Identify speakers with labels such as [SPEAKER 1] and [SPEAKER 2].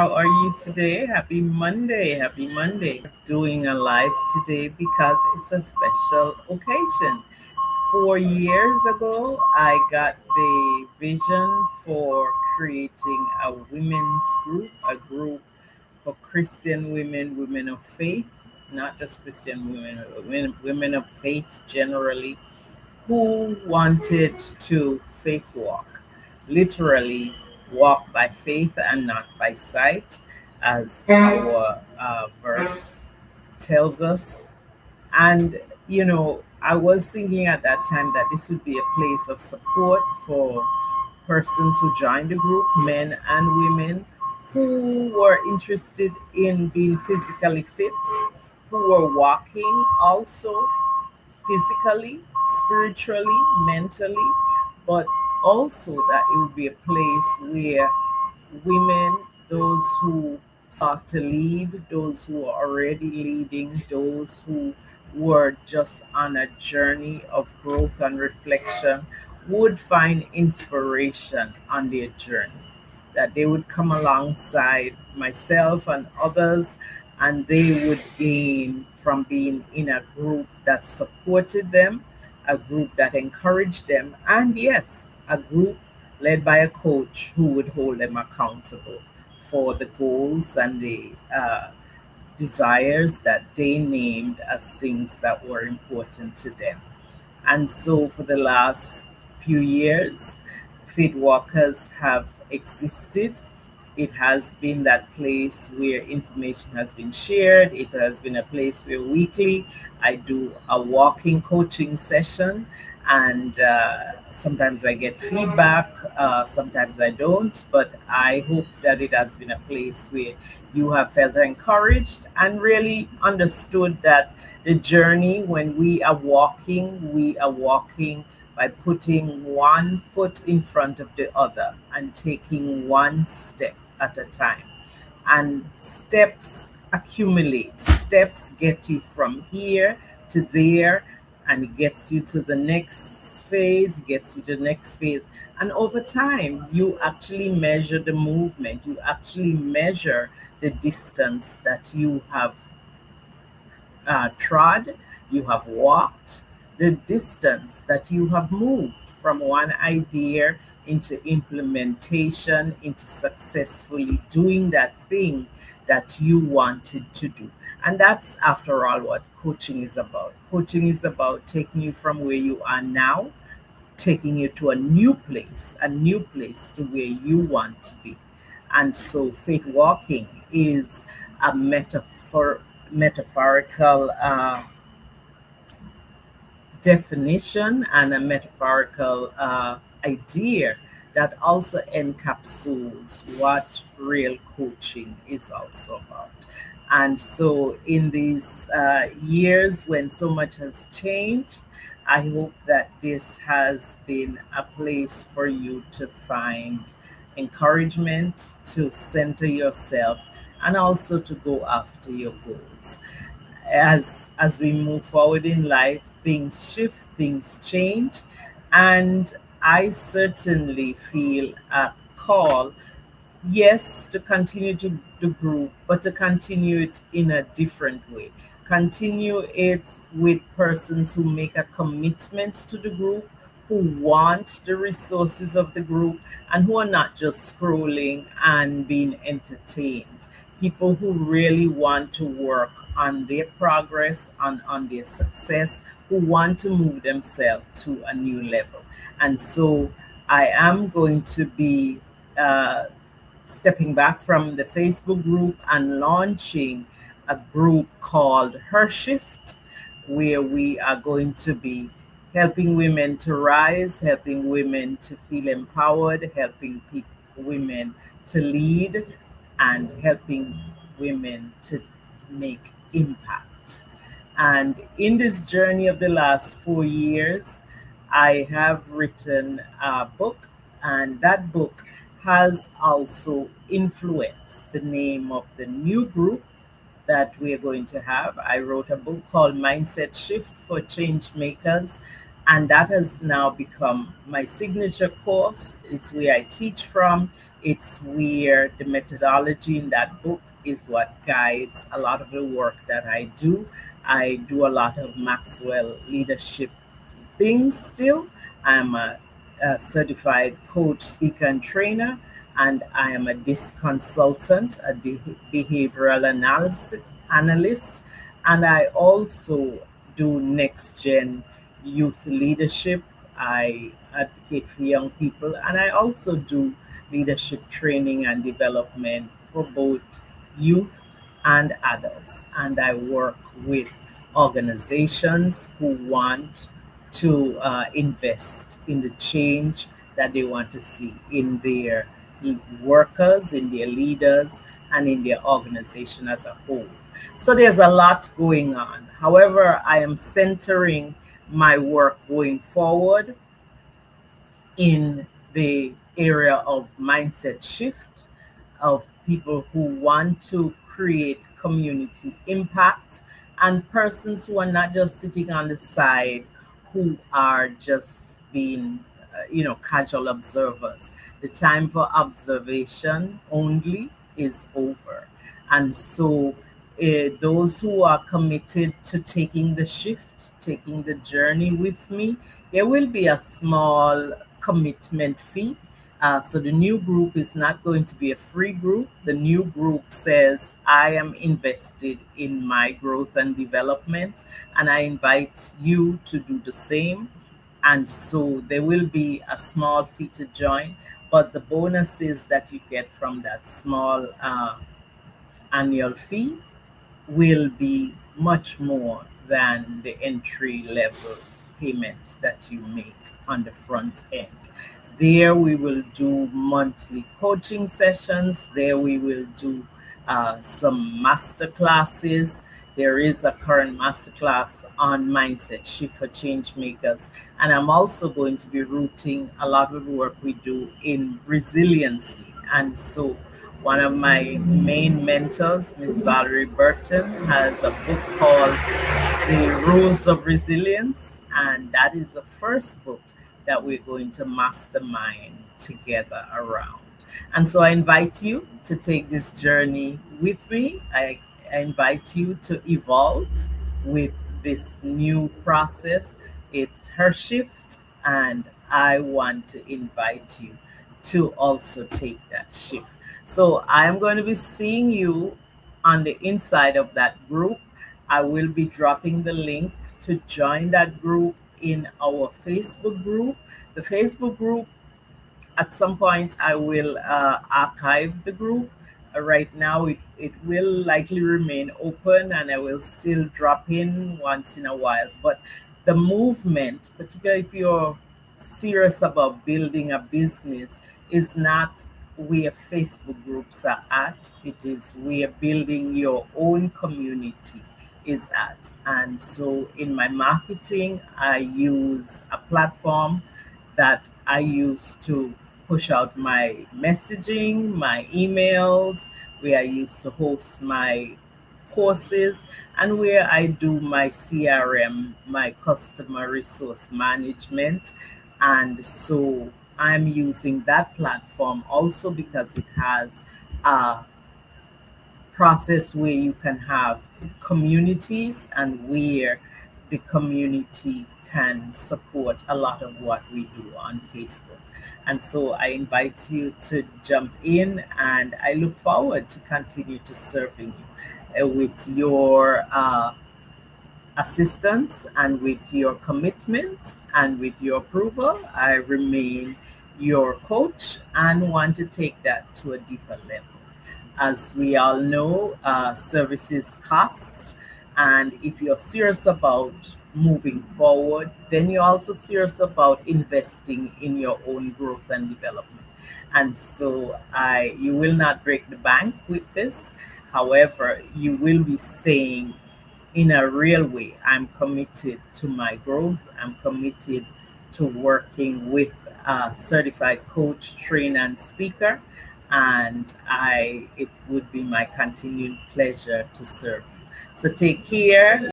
[SPEAKER 1] How are you today? Happy Monday. Happy Monday. Doing a live today because it's a special occasion. 4 years ago, I got the vision for creating a women's group, a group for Christian women, women of faith, not just Christian women, women of faith generally, who wanted to faith walk, literally walk by faith and not by sight, as our verse tells us. And, I was thinking at that time that this would be a place of support for persons who joined the group, men and women, who were interested in being physically fit, who were walking also physically, spiritually, mentally, but also that it would be a place where women, those who sought to lead, those who are already leading, those who were just on a journey of growth and reflection, would find inspiration on their journey. That they would come alongside myself and others, and they would gain from being in a group that supported them, a group that encouraged them, and yes, a group led by a coach who would hold them accountable for the goals and the desires that they named as things that were important to them. And so, for the last few years, Faith Walkers have existed. It has been that place where information has been shared. It has been a place where weekly I do a walking coaching session, and sometimes I get feedback, sometimes I don't, but I hope that it has been a place where you have felt encouraged and really understood that the journey, when we are walking by putting one foot in front of the other and taking one step at a time. And steps accumulate, steps get you from here to there, and it gets you to the next phase, gets you to the next phase. And over time, you actually measure the movement, you actually measure the distance that you have trod, you have walked, the distance that you have moved from one idea into implementation, into successfully doing that thing that you wanted to do. And that's, after all, what coaching is about. Coaching is about taking you from where you are now, taking you to a new place to where you want to be. And so, faith walking is a metaphorical definition and a metaphorical idea that also encapsulates what real coaching is also about. And so, in these years when so much has changed, I hope that this has been a place for you to find encouragement, to center yourself, and also to go after your goals. As we move forward in life, things shift, things change, and I certainly feel a call, yes, to continue to the group, but to continue it in a different way. Continue it with persons who make a commitment to the group, who want the resources of the group, and who are not just scrolling and being entertained. People who really want to work on their progress, on their success, who want to move themselves to a new level. And so I am going to be stepping back from the Facebook group and launching a group called Her Shift, where we are going to be helping women to rise, helping women to feel empowered, helping women to lead, and helping women to make impact. And in this journey of the last 4 years, I have written a book, and that book has also influenced the name of the new group that we are going to have. I wrote a book called Mindset Shift for Change Makers, and that has now become my signature course. It's where I teach from. It's where the methodology in that book is what guides a lot of the work that I do. I do a lot of Maxwell leadership things still. I'm a certified coach, speaker, and trainer, and I am a DISC consultant, a behavioral analyst, and I also do next gen youth leadership. I advocate for young people, and I also do leadership training and development for both youth and adults. And I work with organizations who want to invest in the change that they want to see in their workers, in their leaders, and in their organization as a whole. So there's a lot going on. However, I am centering my work going forward in the area of mindset shift, of people who want to create community impact, and persons who are not just sitting on the side, who are just being casual observers. The time for observation only is over. And so those who are committed to taking the shift, taking the journey with me, there will be a small commitment fee. So the new group is not going to be a free group. The new group says, I am invested in my growth and development, and I invite you to do the same. And so there will be a small fee to join, but the bonuses that you get from that small annual fee will be much more than the entry level payment that you make on the front end. There we will do monthly coaching sessions. There we will do some master classes. There is a current masterclass on mindset shift for change makers. And I'm also going to be rooting a lot of the work we do in resiliency. And so one of my main mentors, Ms. Valerie Burton, has a book called The Rules of Resilience. And that is the first book that we're going to mastermind together around. And so I invite you to take this journey with me. I invite you to evolve with this new process. It's her shift, and I want to invite you to also take that shift. So I am going to be seeing you on the inside of that group. I will be dropping the link to join that group in our Facebook group. The Facebook group, at some point, I will archive the group. Right now, it will likely remain open, and I will still drop in once in a while. But the movement, particularly if you're serious about building a business, is not where Facebook groups are at. It is where building your own community is at. And so in my marketing, I use a platform that I use to push out my messaging, my emails, where I used to host my courses, and where I do my CRM, my customer resource management. And so I'm using that platform also because it has a process where you can have communities, and where the community can support a lot of what we do on Facebook. And so I invite you to jump in, and I look forward to continue to serving you with your assistance and with your commitment and with your approval. I remain your coach and want to take that to a deeper level. As we all know, services cost, and if you're serious about moving forward, then you're also serious about investing in your own growth and development. And so you will not break the bank with this. However, you will be saying in a real way, I'm committed to my growth. I'm committed to working with a certified coach, trainer, and speaker. And it would be my continued pleasure to serve you. So take care.